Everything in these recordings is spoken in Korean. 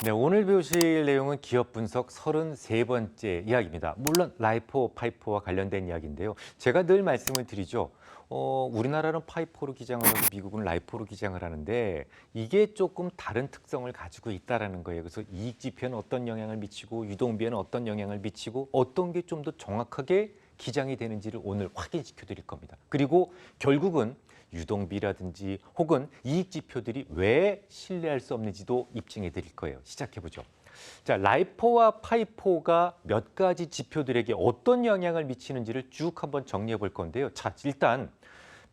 네, 오늘 배우실 내용은 기업 분석 33번째 이야기입니다. 물론 라이포, 파이포와 관련된 이야기인데요. 제가 늘 말씀을 드리죠. 우리나라는 파이포로 기장을 하고 미국은 라이포로 기장을 하는데 이게 조금 다른 특성을 가지고 있다는 거예요. 그래서 이익 지표에는 어떤 영향을 미치고 유동비에는 어떤 영향을 미치고 어떤 게 좀 더 정확하게 기장이 되는지를 오늘 확인시켜 드릴 겁니다. 그리고 결국은 유동비라든지 혹은 이익 지표들이 왜 신뢰할 수 없는지도 입증해 드릴 거예요. 시작해 보죠. 자, 라이포와 파이포가 몇 가지 지표들에게 어떤 영향을 미치는지를 쭉 한번 정리해 볼 건데요. 자, 일단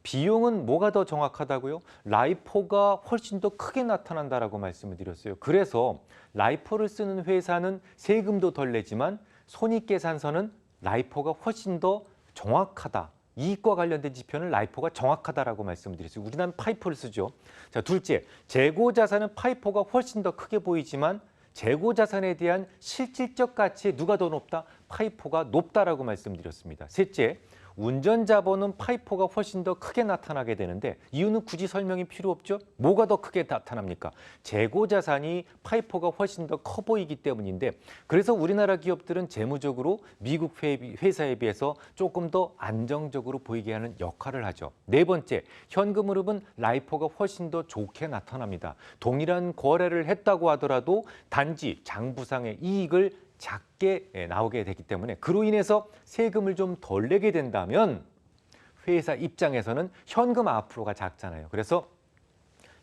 비용은 뭐가 더 정확하다고요? 라이포가 훨씬 더 크게 나타난다라고 말씀을 드렸어요. 그래서 라이포를 쓰는 회사는 세금도 덜 내지만 손익계산서는 라이포가 훨씬 더 정확하다. 이익과 관련된 지표는 라이포가 정확하다라고 말씀드렸어요. 우리나라는 파이포를 쓰죠. 자, 둘째, 재고자산은 파이포가 훨씬 더 크게 보이지만 재고자산에 대한 실질적 가치에 누가 더 높다? 파이포가 높다라고 말씀드렸습니다. 셋째, 운전자본은 파이포가 훨씬 더 크게 나타나게 되는데 이유는 굳이 설명이 필요 없죠? 뭐가 더 크게 나타납니까? 재고자산이 파이포가 훨씬 더 커 보이기 때문인데 그래서 우리나라 기업들은 재무적으로 미국 회사에 비해서 조금 더 안정적으로 보이게 하는 역할을 하죠. 네 번째, 현금 흐름은 라이포가 훨씬 더 좋게 나타납니다. 동일한 거래를 했다고 하더라도 단지 장부상의 이익을 작게 나오게 되기 때문에 그로 인해서 세금을 좀 덜 내게 된다면 회사 입장에서는 현금 앞으로가 작잖아요. 그래서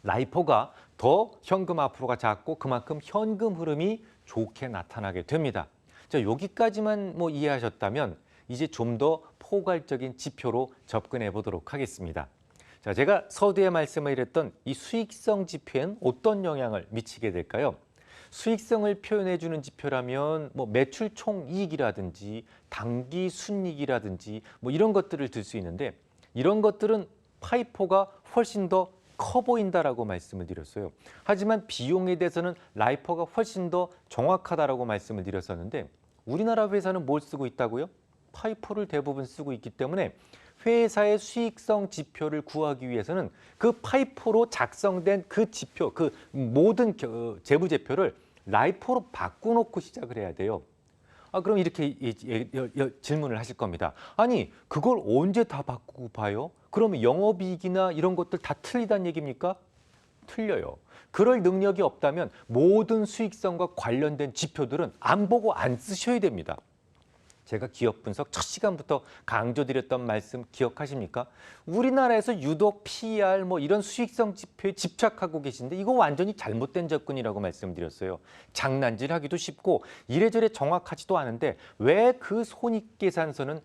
라이포가 더 현금 앞으로가 작고 그만큼 현금 흐름이 좋게 나타나게 됩니다. 자, 여기까지만 뭐 이해하셨다면 이제 좀 더 포괄적인 지표로 접근해 보도록 하겠습니다. 자, 제가 서두에 말씀을 드렸던 이 수익성 지표엔 어떤 영향을 미치게 될까요? 수익성을 표현해 주는 지표라면 뭐 매출 총이익이라든지 당기 순이익이라든지 뭐 이런 것들을 들 수 있는데 이런 것들은 파이포가 훨씬 더 커 보인다라고 말씀을 드렸어요. 하지만 비용에 대해서는 라이포가 훨씬 더 정확하다라고 말씀을 드렸었는데 우리나라 회사는 뭘 쓰고 있다고요? 파이포를 대부분 쓰고 있기 때문에 회사의 수익성 지표를 구하기 위해서는 그 파이포로 작성된 그 지표, 그 모든 재무제표를 라이포로 바꿔놓고 시작을 해야 돼요. 그럼 이렇게 질문을 하실 겁니다. 아니, 그걸 언제 다 바꾸고 봐요? 그러면 영업이익이나 이런 것들 다 틀리다는 얘기입니까? 틀려요. 그럴 능력이 없다면 모든 수익성과 관련된 지표들은 안 보고 안 쓰셔야 됩니다. 제가 기업 분석 첫 시간부터 강조드렸던 말씀 기억하십니까? 우리나라에서 유독 PER 뭐 이런 수익성 지표에 집착하고 계신데 이거 완전히 잘못된 접근이라고 말씀드렸어요. 장난질하기도 쉽고 이래저래 정확하지도 않은데 왜 그 손익계산서는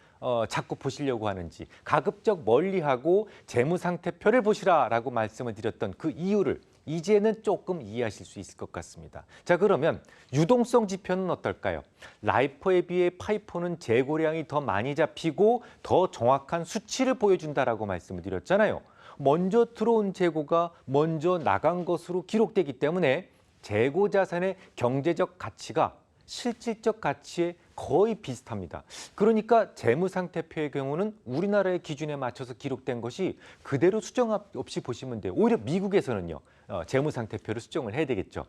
자꾸 보시려고 하는지 가급적 멀리하고 재무상태표를 보시라라고 말씀을 드렸던 그 이유를 이제는 조금 이해하실 수 있을 것 같습니다. 자, 그러면 유동성 지표는 어떨까요? 라이포에 비해 파이포는 재고량이 더 많이 잡히고 더 정확한 수치를 보여준다라고 말씀을 드렸잖아요. 먼저 들어온 재고가 먼저 나간 것으로 기록되기 때문에 재고 자산의 경제적 가치가 실질적 가치에 거의 비슷합니다. 그러니까 재무상태표의 경우는 우리나라의 기준에 맞춰서 기록된 것이 그대로 수정 없이 보시면 돼요. 오히려 미국에서는요. 재무상태표를 수정을 해야 되겠죠.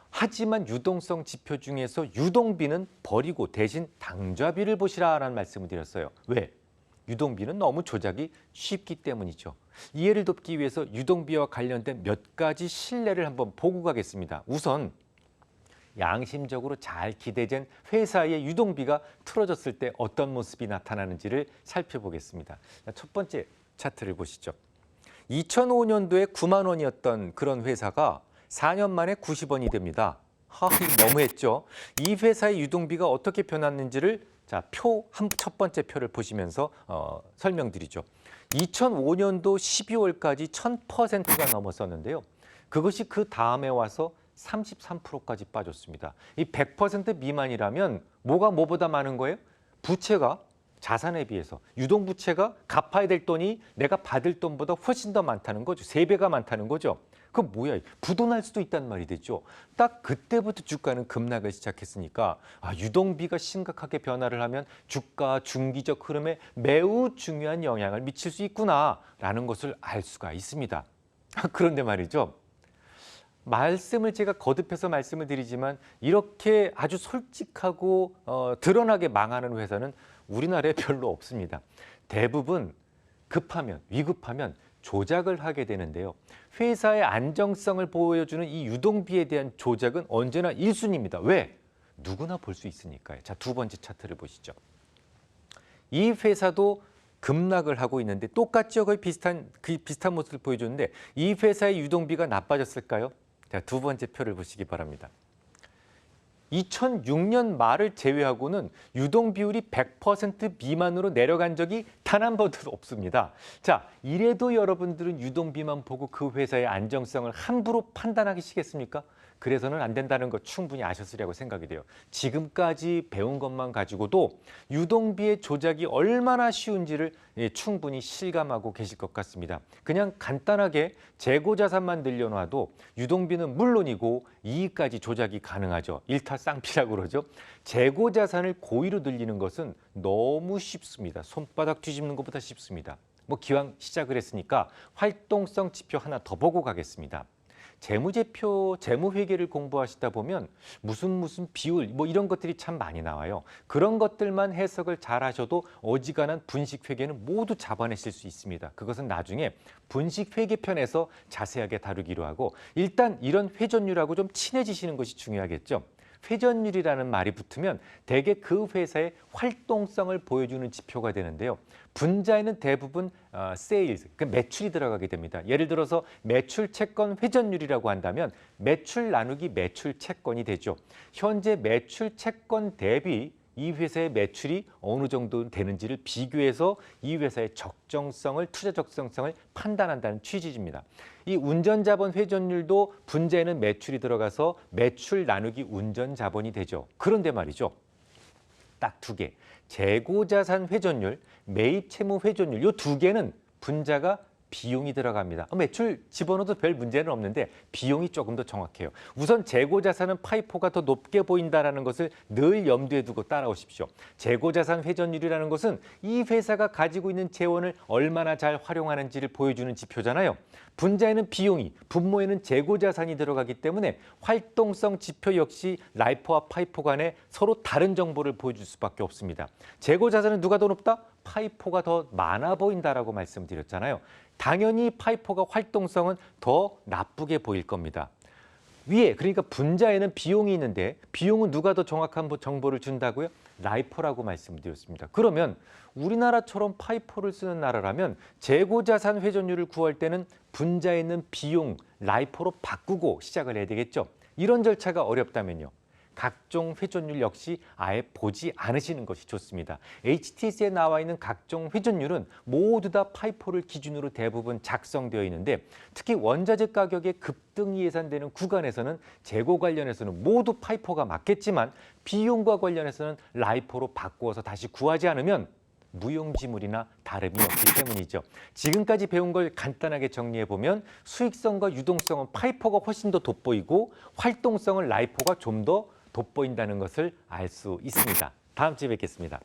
하지만 유동성 지표 중에서 유동비는 버리고 대신 당좌비를 보시라라는 말씀을 드렸어요. 왜? 유동비는 너무 조작이 쉽기 때문이죠. 이해를 돕기 위해서 유동비와 관련된 몇 가지 신뢰를 한번 보고 가겠습니다. 우선 양심적으로 잘 기대된 회사의 유동비가 틀어졌을 때 어떤 모습이 나타나는지를 살펴보겠습니다. 첫 번째 차트를 보시죠. 2005년도에 9만 원이었던 그런 회사가 4년 만에 90원이 됩니다. 너무했죠. 이 회사의 유동비가 어떻게 변했는지를 첫 번째 표를 보시면서 설명드리죠. 2005년도 12월까지 1000%가 넘었었는데요. 그것이 그 다음에 와서 33%까지 빠졌습니다. 이 100% 미만이라면 뭐가 뭐보다 많은 거예요? 부채가 자산에 비해서 유동부채가 갚아야 될 돈이 내가 받을 돈보다 훨씬 더 많다는 거죠. 3배가 많다는 거죠. 그 뭐야? 부도날 수도 있단 말이 되죠. 딱 그때부터 주가는 급락을 시작했으니까 유동비가 심각하게 변화를 하면 주가 중기적 흐름에 매우 중요한 영향을 미칠 수 있구나라는 것을 알 수가 있습니다. 그런데 말이죠. 말씀을 제가 거듭해서 말씀을 드리지만 이렇게 아주 솔직하고 드러나게 망하는 회사는 우리나라에 별로 없습니다. 대부분 급하면, 위급하면 조작을 하게 되는데요. 회사의 안정성을 보여주는 이 유동비에 대한 조작은 언제나 1순위입니다. 왜? 누구나 볼 수 있으니까요. 자, 두 번째 차트를 보시죠. 이 회사도 급락을 하고 있는데 똑같죠? 거의 비슷한 모습을 보여줬는데 이 회사의 유동비가 나빠졌을까요? 자, 두 번째 표를 보시기 바랍니다. 2006년 말을 제외하고는 유동 비율이 100% 미만으로 내려간 적이 단 한 번도 없습니다. 자, 이래도 여러분들은 유동비만 보고 그 회사의 안정성을 함부로 판단하시겠습니까? 그래서는 안 된다는 거 충분히 아셨으리라고 생각이 돼요. 지금까지 배운 것만 가지고도 유동비의 조작이 얼마나 쉬운지를 충분히 실감하고 계실 것 같습니다. 그냥 간단하게 재고자산만 늘려놔도 유동비는 물론이고 이익까지 조작이 가능하죠. 일타쌍피라고 그러죠. 재고자산을 고의로 늘리는 것은 너무 쉽습니다. 손바닥 뒤집는 것보다 쉽습니다. 뭐 기왕 시작을 했으니까 활동성 지표 하나 더 보고 가겠습니다. 재무제표, 재무회계를 공부하시다 보면 무슨 비율 뭐 이런 것들이 참 많이 나와요. 그런 것들만 해석을 잘 하셔도 어지간한 분식회계는 모두 잡아내실 수 있습니다. 그것은 나중에 분식회계 편에서 자세하게 다루기로 하고 일단 이런 회전율하고 좀 친해지시는 것이 중요하겠죠. 회전율이라는 말이 붙으면 대개 그 회사의 활동성을 보여주는 지표가 되는데요. 분자에는 대부분 세일즈, 그 매출이 들어가게 됩니다. 예를 들어서 매출 채권 회전율이라고 한다면 매출 나누기 매출 채권이 되죠. 현재 매출 채권 대비 이 회사의 매출이 어느 정도 되는지를 비교해서 이 회사의 적정성을, 투자 적정성을 판단한다는 취지입니다. 이 운전자본 회전율도 분자에는 매출이 들어가서 매출 나누기 운전자본이 되죠. 그런데 말이죠. 딱 두 개. 재고자산 회전율, 매입채무 회전율 이 두 개는 분자가 비용이 들어갑니다. 매출 집어넣어도 별 문제는 없는데 비용이 조금 더 정확해요. 우선 재고자산은 파이포가 더 높게 보인다는 것을 늘 염두에 두고 따라오십시오. 재고자산 회전율이라는 것은 이 회사가 가지고 있는 재원을 얼마나 잘 활용하는지를 보여주는 지표잖아요. 분자에는 비용이, 분모에는 재고자산이 들어가기 때문에 활동성 지표 역시 라이포와 파이포 간에 서로 다른 정보를 보여줄 수밖에 없습니다. 재고자산은 누가 더 높다? 파이포가 더 많아 보인다라고 말씀드렸잖아요. 당연히 파이포가 활동성은 더 나쁘게 보일 겁니다. 위에 그러니까 분자에는 비용이 있는데 비용은 누가 더 정확한 정보를 준다고요? 라이포라고 말씀드렸습니다. 그러면 우리나라처럼 파이포를 쓰는 나라라면 재고자산 회전율을 구할 때는 분자에 있는 비용 라이포로 바꾸고 시작을 해야 되겠죠. 이런 절차가 어렵다면요. 각종 회전율 역시 아예 보지 않으시는 것이 좋습니다. HTS에 나와 있는 각종 회전율은 모두 다 파이포를 기준으로 대부분 작성되어 있는데 특히 원자재 가격의 급등이 예상되는 구간에서는 재고 관련해서는 모두 파이포가 맞겠지만 비용과 관련해서는 라이포로 바꾸어서 다시 구하지 않으면 무용지물이나 다름이 없기 때문이죠. 지금까지 배운 걸 간단하게 정리해보면 수익성과 유동성은 파이포가 훨씬 더 돋보이고 활동성은 라이포가 좀 더 돋보인다는 것을 알 수 있습니다. 다음 주에 뵙겠습니다.